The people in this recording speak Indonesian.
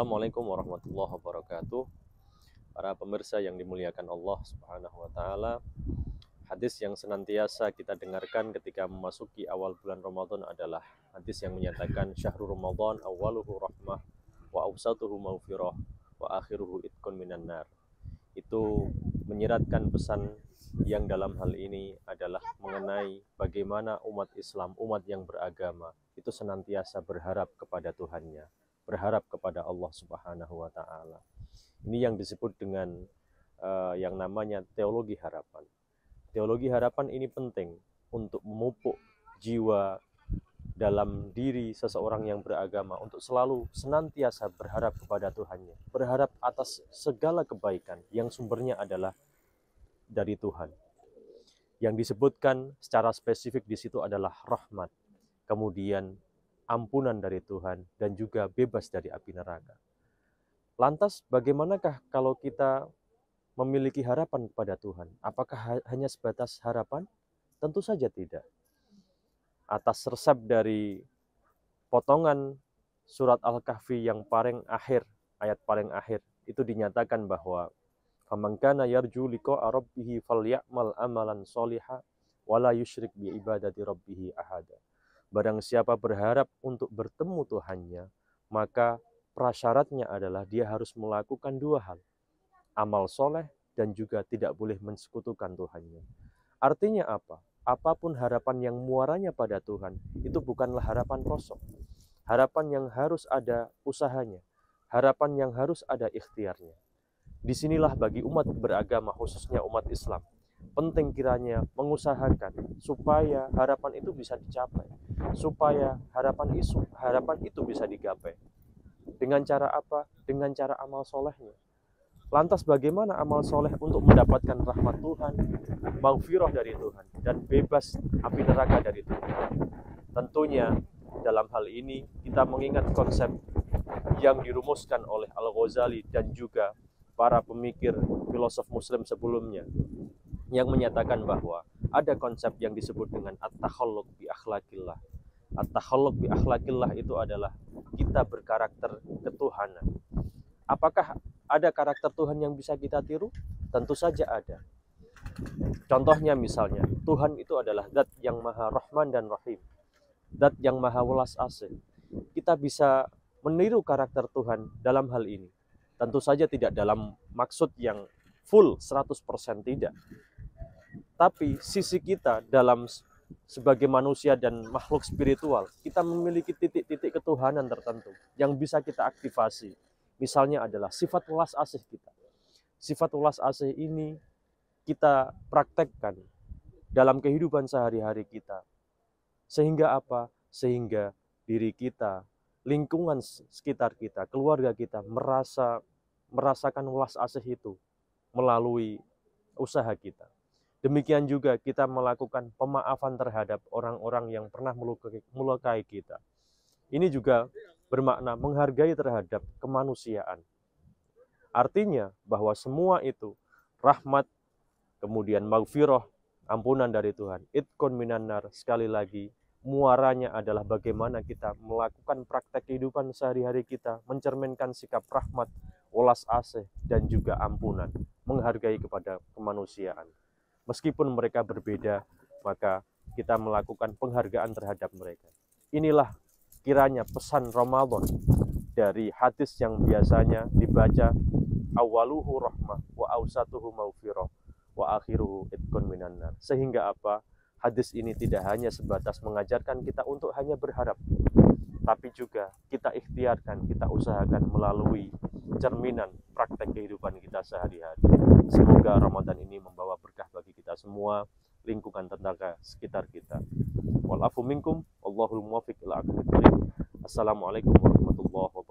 Assalamualaikum warahmatullahi wabarakatuh. Para pemirsa yang dimuliakan Allah Subhanahu wa taala. Hadis yang senantiasa kita dengarkan ketika memasuki awal bulan Ramadan adalah hadis yang menyatakan syahrul Ramadan awwaluhu rahmah wa awsatuhu maghfirah wa akhiruhu itqun minan nar. Itu menyiratkan pesan yang dalam hal ini adalah mengenai bagaimana umat Islam, umat yang beragama itu senantiasa berharap kepada Tuhannya, berharap kepada Allah Subhanahu wa taala. Ini yang disebut dengan yang namanya teologi harapan. Teologi harapan ini penting untuk memupuk jiwa dalam diri seseorang yang beragama untuk selalu senantiasa berharap kepada Tuhannya, berharap atas segala kebaikan yang sumbernya adalah dari Tuhan. Yang disebutkan secara spesifik di situ adalah rahmat, kemudian ampunan dari Tuhan, dan juga bebas dari api neraka. Lantas bagaimanakah kalau kita memiliki harapan kepada Tuhan? Apakah hanya sebatas harapan? Tentu saja tidak. Atas resep dari potongan surat Al-Kahfi yang paling akhir, ayat paling akhir, itu dinyatakan bahwa faman kana yarju liqa'a rabbih falyamal amalan sholihan wala yusyrik bi ibadati rabbih ahada. Barang siapa berharap untuk bertemu Tuhannya, maka prasyaratnya adalah dia harus melakukan dua hal, amal soleh dan juga tidak boleh mensekutukan Tuhannya. Artinya apa? Apapun harapan yang muaranya pada Tuhan, itu bukanlah harapan kosong. Harapan yang harus ada usahanya, harapan yang harus ada ikhtiarnya. Disinilah bagi umat beragama, khususnya umat Islam, penting kiranya mengusahakan supaya harapan itu bisa dicapai, supaya harapan itu bisa digapai. Dengan cara apa? Dengan cara amal solehnya. Lantas bagaimana amal soleh untuk mendapatkan rahmat Tuhan, maghfirah dari Tuhan, dan bebas api neraka dari Tuhan? Tentunya dalam hal ini kita mengingat konsep yang dirumuskan oleh Al-Ghazali dan juga para pemikir filosof muslim sebelumnya, yang menyatakan bahwa ada konsep yang disebut dengan at-takhalluq bi akhlaqillah. At-takhalluq bi akhlaqillah itu adalah kita berkarakter ketuhanan. Apakah ada karakter Tuhan yang bisa kita tiru? Tentu saja ada. Contohnya misalnya, Tuhan itu adalah zat yang maha rahman dan rahim, zat yang maha welas asih. Kita bisa meniru karakter Tuhan dalam hal ini. Tentu saja tidak dalam maksud yang full 100% tidak. Tapi sisi kita dalam sebagai manusia dan makhluk spiritual, kita memiliki titik-titik ketuhanan tertentu yang bisa kita aktifasi. Misalnya adalah sifat welas asih kita. Sifat welas asih ini kita praktekkan dalam kehidupan sehari-hari kita. Sehingga apa? Sehingga diri kita, lingkungan sekitar kita, keluarga kita merasakan welas asih itu melalui usaha kita. Demikian juga kita melakukan pemaafan terhadap orang-orang yang pernah melukai kita. Ini juga bermakna menghargai terhadap kemanusiaan. Artinya bahwa semua itu rahmat, kemudian maghfirah, ampunan dari Tuhan, itqun minan nar, sekali lagi muaranya adalah bagaimana kita melakukan praktek kehidupan sehari-hari kita, mencerminkan sikap rahmat, welas asih, dan juga ampunan, menghargai kepada kemanusiaan. Meskipun mereka berbeda, maka kita melakukan penghargaan terhadap mereka. Inilah kiranya pesan Ramadan dari hadis yang biasanya dibaca awaluhu rahmah wa awsatuhu maghfirah wa akhiruhu itqun minan nar. Sehingga apa? Hadis ini tidak hanya sebatas mengajarkan kita untuk hanya berharap, tapi juga kita ikhtiarkan, kita usahakan melalui cerminan praktek kehidupan kita sehari-hari. Semoga Ramadan ini membawa berkah bagi kita semua, lingkungan tetangga sekitar kita. Wal afu minkum, wallahul muwaffiq ila aqwamit thoriq. Assalamualaikum warahmatullahi wabarakatuh.